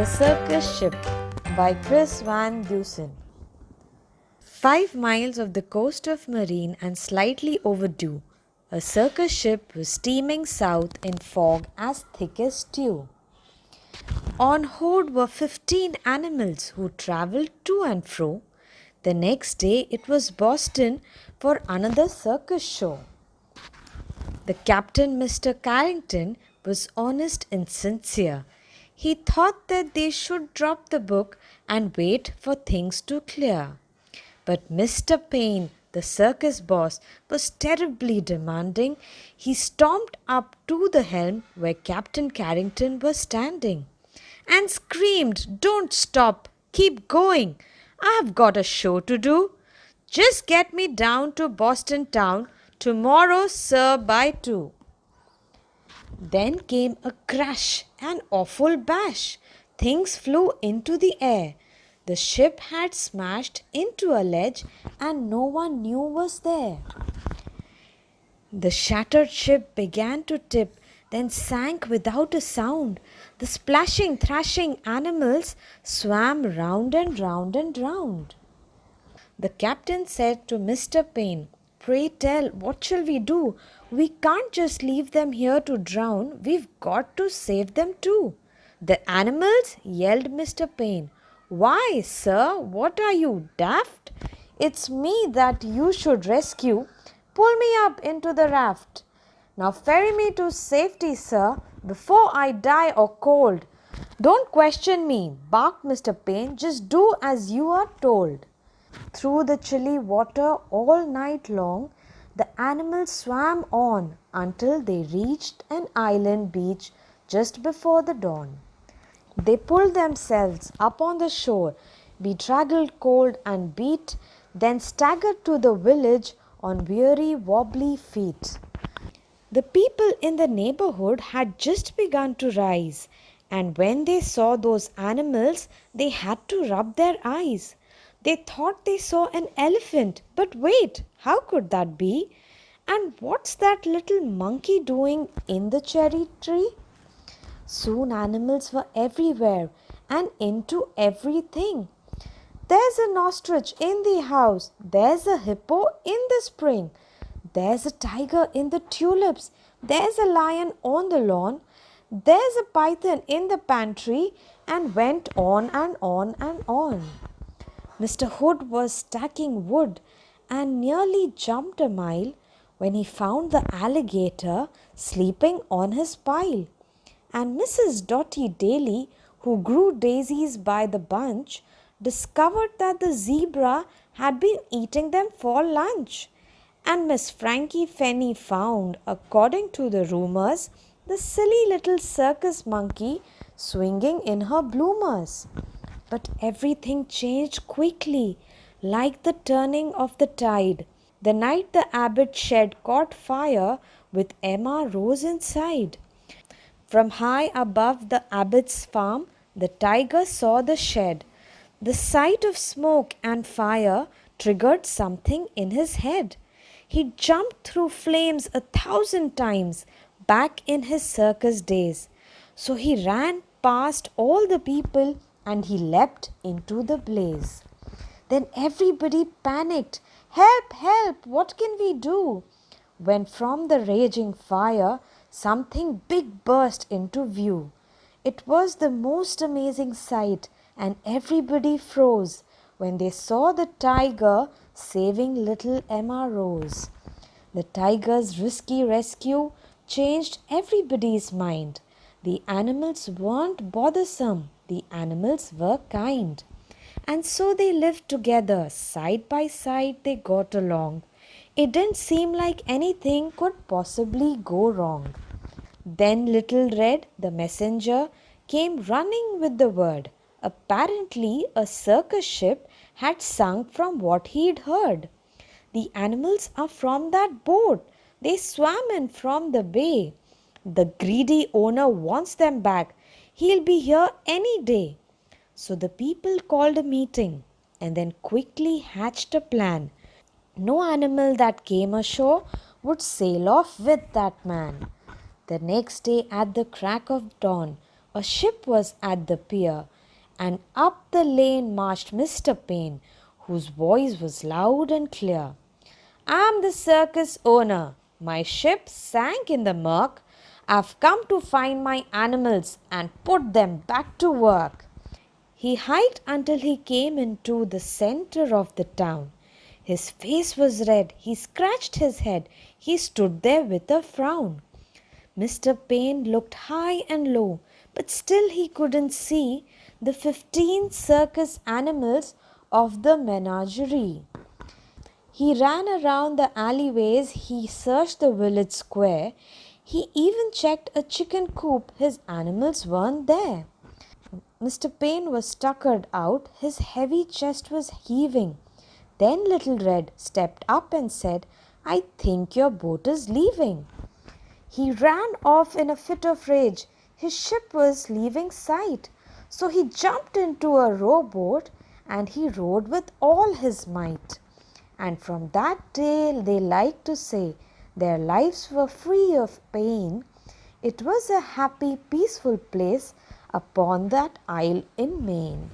The Circus Ship by Chris Van Dusen. 5 miles off the coast of Marine and slightly overdue, a circus ship was steaming south in fog as thick as stew. On board were 15 animals who travelled to and fro. The next day it was Boston for another circus show. The captain, Mr. Carrington, was honest and sincere. He thought that they should drop the book and wait for things to clear. But Mr. Payne, the circus boss, was terribly demanding. He stomped up to the helm where Captain Carrington was standing and screamed, "Don't stop! Keep going! I've got a show to do. Just get me down to Boston town tomorrow, sir, by 2." Then came a crash, an awful bash. Things flew into the air. The ship had smashed into a ledge and no one knew was there. The shattered ship began to tip, then sank without a sound. The splashing, thrashing animals swam round and round and round. The captain said to Mr. Payne, "Pray tell, what shall we do? We can't just leave them here to drown. We've got to save them too." "The animals?" yelled Mr. Payne. "Why, sir, what are you, daft? It's me that you should rescue. Pull me up into the raft. Now ferry me to safety, sir, before I die of cold." "Don't question me," barked Mr. Payne. "Just do as you are told." Through the chilly water all night long, the animals swam on until they reached an island beach just before the dawn. They pulled themselves up on the shore, bedraggled cold and beat, then staggered to the village on weary, wobbly feet. The people in the neighborhood had just begun to rise, and when they saw those animals, they had to rub their eyes. They thought they saw an elephant, but wait, how could that be? And what's that little monkey doing in the cherry tree? Soon animals were everywhere and into everything. There's an ostrich in the house. There's a hippo in the spring. There's a tiger in the tulips. There's a lion on the lawn. There's a python in the pantry, and went on and on and on. Mr. Hood was stacking wood and nearly jumped a mile when he found the alligator sleeping on his pile. And Mrs. Dotty Daly, who grew daisies by the bunch, discovered that the zebra had been eating them for lunch. And Miss Frankie Fenny found, according to the rumors, the silly little circus monkey swinging in her bloomers. But everything changed quickly, like the turning of the tide. The night the Abbot shed caught fire with Emma Rose inside. From high above the Abbot's farm, the tiger saw the shed. The sight of smoke and fire triggered something in his head. He jumped through flames 1,000 times back in his circus days. So he ran past all the people and he leapt into the blaze. Then everybody panicked. "Help! Help! What can we do?" When from the raging fire something big burst into view. It was the most amazing sight, and everybody froze when they saw the tiger saving little Emma Rose. The tiger's risky rescue changed everybody's mind. The animals weren't bothersome. The animals were kind. And so they lived together. Side by side they got along. It didn't seem like anything could possibly go wrong. Then Little Red, the messenger, came running with the word. Apparently a circus ship had sunk from what he'd heard. "The animals are from that boat. They swam in from the bay. The greedy owner wants them back. He'll be here any day." So the people called a meeting and then quickly hatched a plan. No animal that came ashore would sail off with that man. The next day at the crack of dawn, a ship was at the pier. and up the lane marched Mr. Payne, whose voice was loud and clear. "I'm the circus owner. My ship sank in the murk. I've come to find my animals and put them back to work." He hiked until he came into the center of the town. His face was red. He scratched his head. He stood there with a frown. Mr. Payne looked high and low, but still he couldn't see the 15 circus animals of the menagerie. He ran around the alleyways, he searched the village square, he even checked a chicken coop. His animals weren't there. Mr. Payne was tuckered out, his heavy chest was heaving. Then Little Red stepped up and said, "I think your boat is leaving." He ran off in a fit of rage. His ship was leaving sight. So he jumped into a rowboat and he rowed with all his might. And from that day they like to say their lives were free of pain. It was a happy, peaceful place upon that isle in Maine.